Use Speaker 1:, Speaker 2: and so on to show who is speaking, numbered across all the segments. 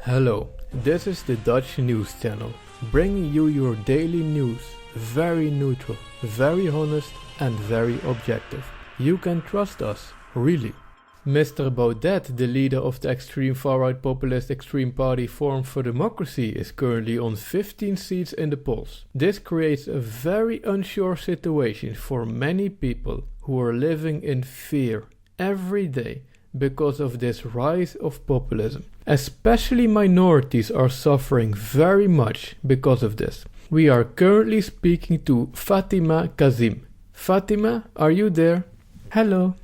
Speaker 1: Hello, this is the Dutch News Channel, bringing you your daily news, very neutral, very honest and very objective. You can trust us, really. Mr. Baudet, the leader of the extreme far-right populist extreme party Forum for Democracy, is currently on 15 seats in the polls. This creates a very unsure situation for many people who are living in fear every day because of this rise of populism. Especially minorities are suffering very much because of this. We are currently speaking to Fatima Kazim. Fatima, are you there? Hello.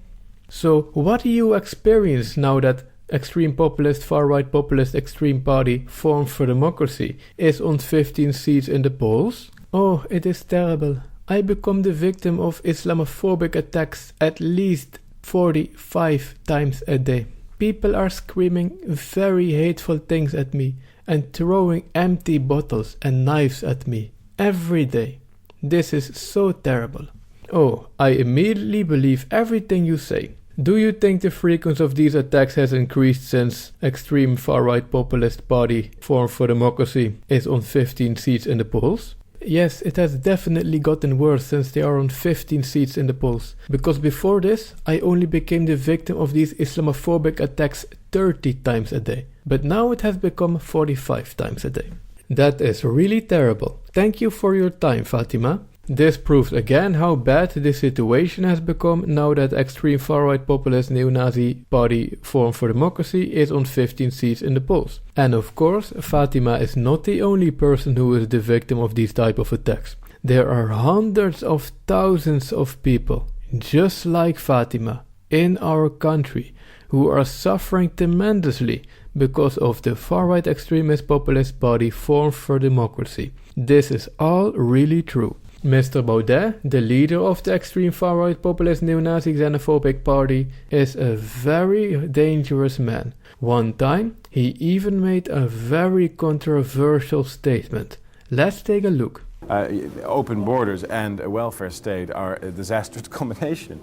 Speaker 1: So, what do you experience now that extreme populist, far-right populist extreme party Forum for Democracy is on 15 seats in the polls? Oh, it is terrible. I become the victim of Islamophobic attacks at least 45 times a day. People are screaming very hateful things at me and throwing empty bottles and knives at me every day. This is so terrible. Oh, I immediately believe everything you say. Do you think the frequency of these attacks has increased since extreme far-right populist party Forum for Democracy is on 15 seats in the polls? Yes, it has definitely gotten worse since they are on 15 seats in the polls. Because before this, I only became the victim of these Islamophobic attacks 30 times a day. But now it has become 45 times a day. That is really terrible. Thank you for your time, Fatima. This proves again how bad the situation has become now that extreme far-right populist neo-Nazi party Forum for Democracy is on 15 seats in the polls. And of course, Fatima is not the only person who is the victim of these type of attacks. There are hundreds of thousands of people, just like Fatima, in our country, who are suffering tremendously because of the far-right extremist populist party Forum for Democracy. This is all really true. Mr. Baudet, the leader of the extreme far-right populist neo-Nazi xenophobic party, is a very dangerous man. One time, he even made a very controversial statement. Let's take a look.
Speaker 2: Open borders and a welfare state are a disastrous combination.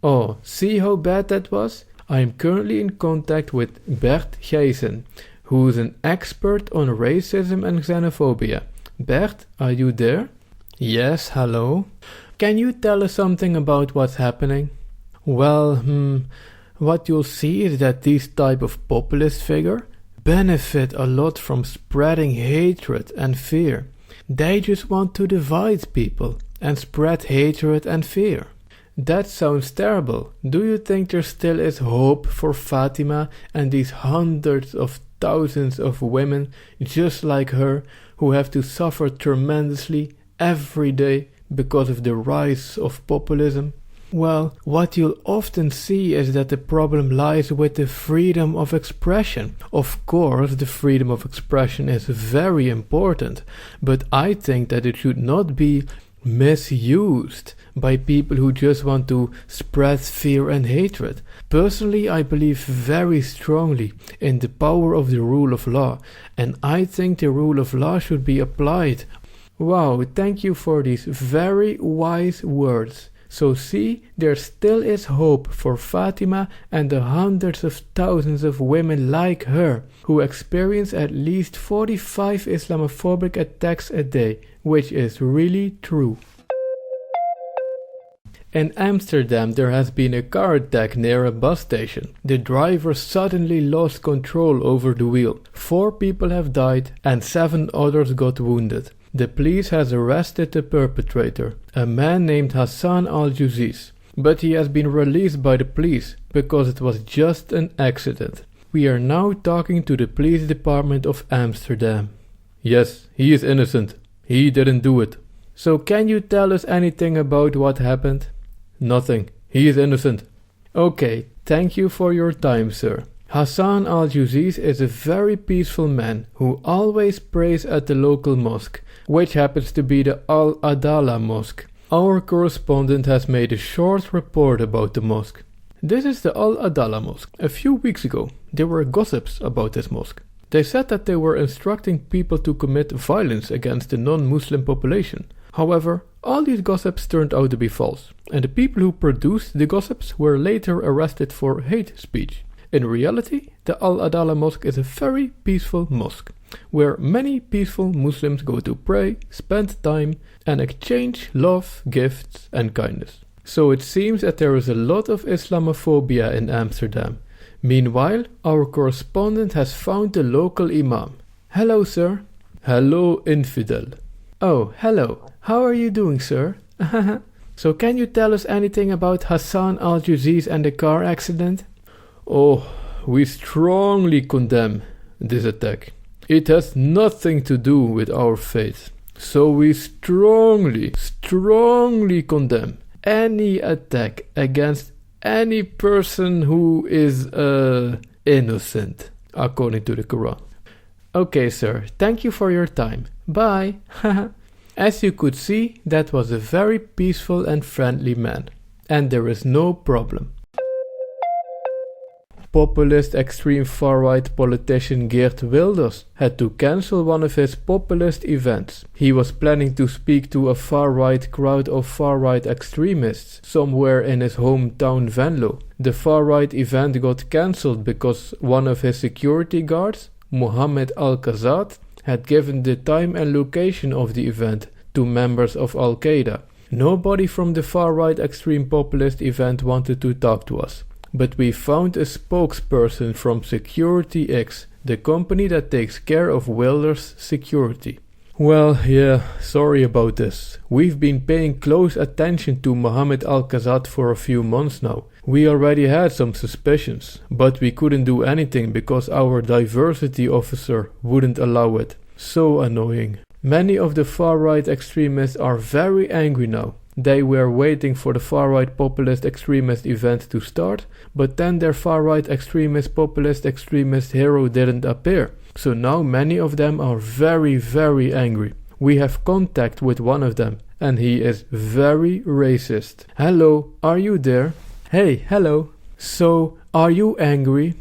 Speaker 1: Oh, see how bad that was? I am currently in contact with Bert Gijssen, who is an expert on racism and xenophobia. Bert, are you there? Yes, hello. Can you tell us something about what's happening? Well, what you'll see is that these type of populist figure benefit a lot from spreading hatred and fear. They just want to divide people and spread hatred and fear. That sounds terrible. Do you think there still is hope for Fatima and these hundreds of thousands of women just like her who have to suffer tremendously every day because of the rise of populism? Well, what you'll often see is that the problem lies with the freedom of expression. Of course, the freedom of expression is very important, but I think that it should not be misused by people who just want to spread fear and hatred. Personally, I believe very strongly in the power of the rule of law, and I think the rule of law should be applied. Wow, thank you for these very wise words. So see, there still is hope for Fatima and the hundreds of thousands of women like her who experience at least 45 Islamophobic attacks a day, which is really true. In Amsterdam, there has been a car attack near a bus station. The driver suddenly lost control over the wheel. 4 people have died and 7 others got wounded. The police has arrested the perpetrator, a man named Hassan al-Juziz, but he has been released by the police because it was just an accident. We are now talking to the police department of Amsterdam. Yes, he is innocent. He didn't do it. So can you tell us anything about what happened? Nothing. He is innocent. Okay, thank you for your time, sir. Hassan al-Juziz is a very peaceful man who always prays at the local mosque, which happens to be the Al-Adala Mosque. Our correspondent has made a short report about the mosque. This is the Al-Adala Mosque. A few weeks ago, there were gossips about this mosque. They said that they were instructing people to commit violence against the non-Muslim population. However, all these gossips turned out to be false, and the people who produced the gossips were later arrested for hate speech. In reality, the Al-Adala Mosque is a very peaceful mosque, where many peaceful Muslims go to pray, spend time, and exchange love, gifts, and kindness. So it seems that there is a lot of Islamophobia in Amsterdam. Meanwhile, our correspondent has found the local imam. Hello, sir. Hello, infidel. Oh, hello. How are you doing, sir? So can you tell us anything about Hassan al-Juziz and the car accident? Oh, we strongly condemn this attack. It has nothing to do with our faith. So we strongly condemn any attack against any person who is innocent, according to the Quran. Okay, sir, thank you for your time. Bye. As you could see, that was a very peaceful and friendly man. And there is no problem. Populist extreme far-right politician Geert Wilders had to cancel one of his populist events. He was planning to speak to a far-right crowd of far-right extremists somewhere in his hometown Venlo. The far-right event got cancelled because one of his security guards, Mohammed Al-Qazat, had given the time and location of the event to members of Al-Qaeda. Nobody from the far-right extreme populist event wanted to talk to us. But we found a spokesperson from Security X, the company that takes care of Wilders' security. Well, yeah, sorry about this. We've been paying close attention to Mohammed Al-Qazat for a few months now. We already had some suspicions, but we couldn't do anything because our diversity officer wouldn't allow it. So annoying. Many of the far-right extremists are very angry now. They were waiting for the far-right populist extremist event to start, but then their far-right extremist populist extremist hero didn't appear. So now many of them are very angry. We have contact with one of them, and he is very racist. Hello, are you there? Hey, hello. So, are you angry?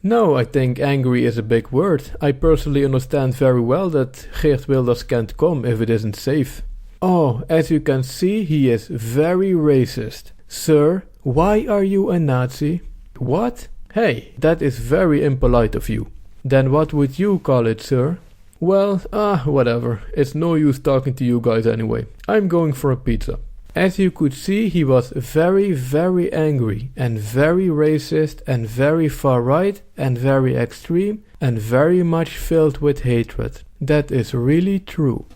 Speaker 1: No, I think angry is a big word. I personally understand very well that Geert Wilders can't come if it isn't safe. Oh, as you can see, he is very racist. Sir, why are you a Nazi? What? Hey, that is very impolite of you. Then what would you call it, sir? Well, whatever. It's no use talking to you guys anyway. I'm going for a pizza. As you could see, he was very angry and very racist and very far right and very extreme and very much filled with hatred. That is really true.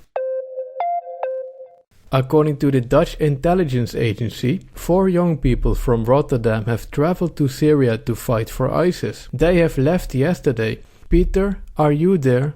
Speaker 1: According to the Dutch intelligence agency, 4 young people from Rotterdam have traveled to Syria to fight for ISIS. They have left yesterday. Peter, are you there?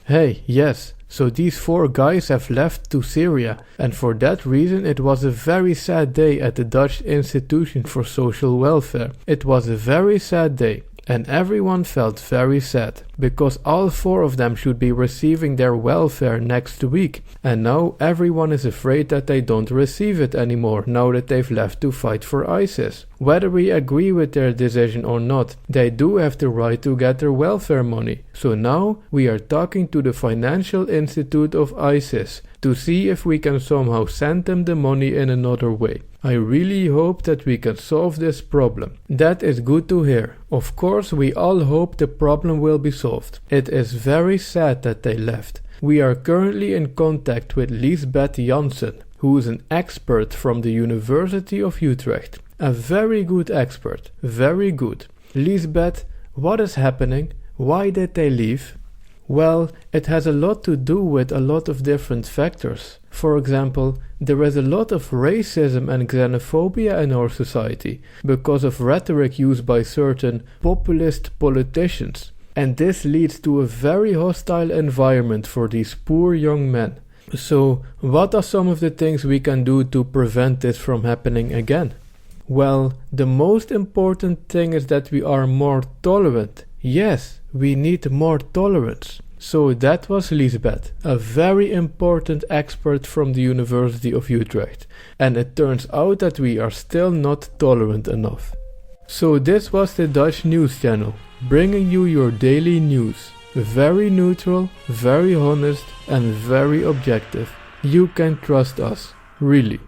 Speaker 1: Hey, yes. So these 4 guys have left to Syria, and for that reason it was a very sad day at the Dutch Institution for Social Welfare. It was a very sad day, and everyone felt very sad, because all 4 of them should be receiving their welfare next week, and now everyone is afraid that they don't receive it anymore now that they've left to fight for ISIS. Whether we agree with their decision or not, they do have the right to get their welfare money. So now we are talking to the Financial Institute of ISIS to see if we can somehow send them the money in another way. I really hope that we can solve this problem. That is good to hear. Of course, we all hope the problem will be solved. It is very sad that they left. We are currently in contact with Lisbeth Janssen, who is an expert from the University of Utrecht. A very good expert. Very good. Lisbeth, what is happening? Why did they leave? Well, it has a lot to do with a lot of different factors. For example, there is a lot of racism and xenophobia in our society because of rhetoric used by certain populist politicians. And this leads to a very hostile environment for these poor young men. So, what are some of the things we can do to prevent this from happening again? Well, the most important thing is that we are more tolerant. Yes, we need more tolerance. So that was Lisbeth, a very important expert from the University of Utrecht. And it turns out that we are still not tolerant enough. So this was the Dutch News Channel, bringing you your daily news. Very neutral, very honest and very objective. You can trust us, really.